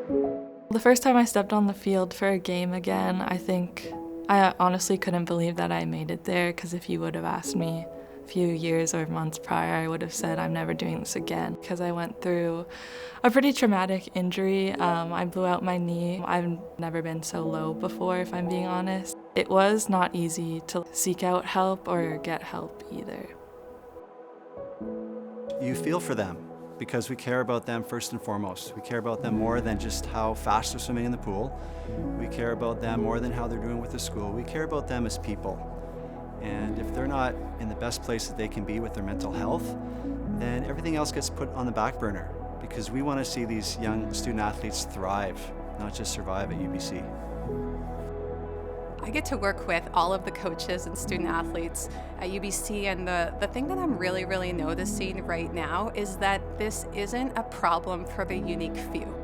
The first time I stepped on the field for a game again, I think I honestly couldn't believe that I made it there, because if you would have asked me a few years or months prior, I would have said I'm never doing this again, because I went through a pretty traumatic injury. I blew out my knee. I've never been so low before, if I'm being honest. It was not easy to seek out help or get help either. You feel for them because we care about them first and foremost. We care about them more than just how fast they're swimming in the pool. We care about them more than how they're doing with the school. We care about them as people. And if they're not in the best place that they can be with their mental health, then everything else gets put on the back burner, because we want to see these young student athletes thrive, not just survive at UBC. I get to work with all of the coaches and student athletes at UBC, and the thing that I'm really noticing right now is that this isn't a problem for the unique few.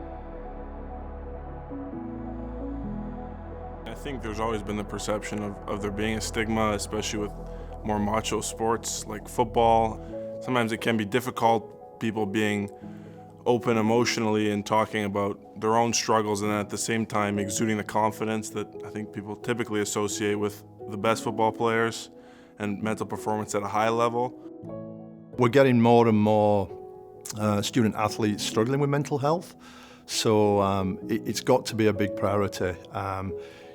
I think there's always been the perception of there being a stigma, especially with more macho sports like football. Sometimes it can be difficult, people being open emotionally and talking about their own struggles, and at the same time exuding the confidence that I think people typically associate with the best football players and mental performance at a high level. We're getting more and more student athletes struggling with mental health, so it's got to be a big priority.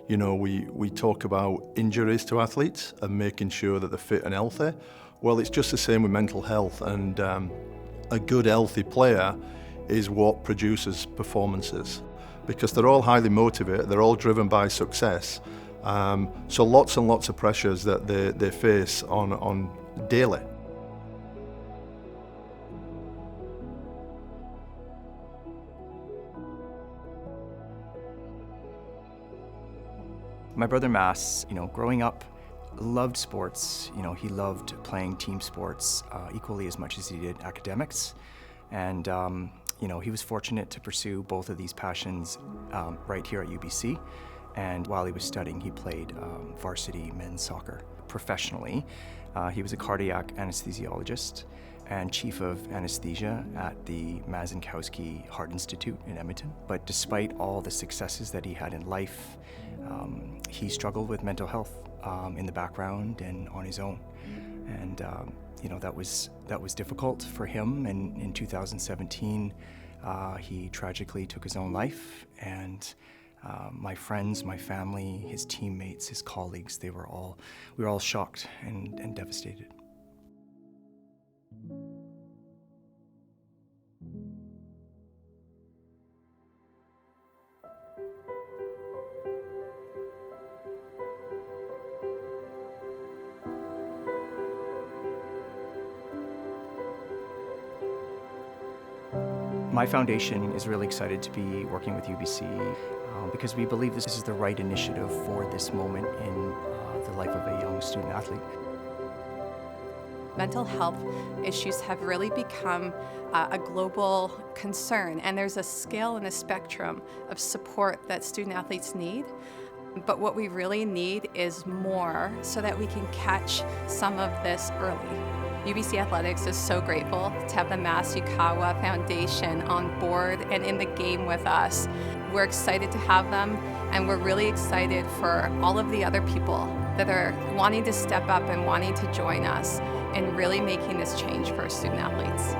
You know, we talk about injuries to athletes and making sure that they're fit and healthy. Well, it's just the same with mental health, and a good, healthy player is what produces performances, because they're all highly motivated, they're all driven by success. So lots and lots of pressures that they face on daily. My brother Mass, growing up, loved sports. He loved playing team sports equally as much as he did academics. And, he was fortunate to pursue both of these passions right here at UBC. And while he was studying, he played varsity men's soccer professionally. He was a cardiac anesthesiologist and chief of anesthesia at the Mazankowski Heart Institute in Edmonton. But despite all the successes that he had in life, he struggled with mental health in the background and on his own. And that was difficult for him. And in 2017, he tragically took his own life. And my friends, my family, his teammates, his colleagues, we were all shocked and devastated. My foundation is really excited to be working with UBC because we believe this is the right initiative for this moment in the life of a young student athlete. Mental health issues have really become a global concern, and there's a scale and a spectrum of support that student athletes need. But what we really need is more so that we can catch some of this early. UBC Athletics is so grateful to have the Mass Yukawa Foundation on board and in the game with us. We're excited to have them, and we're really excited for all of the other people that are wanting to step up and wanting to join us in really making this change for student athletes.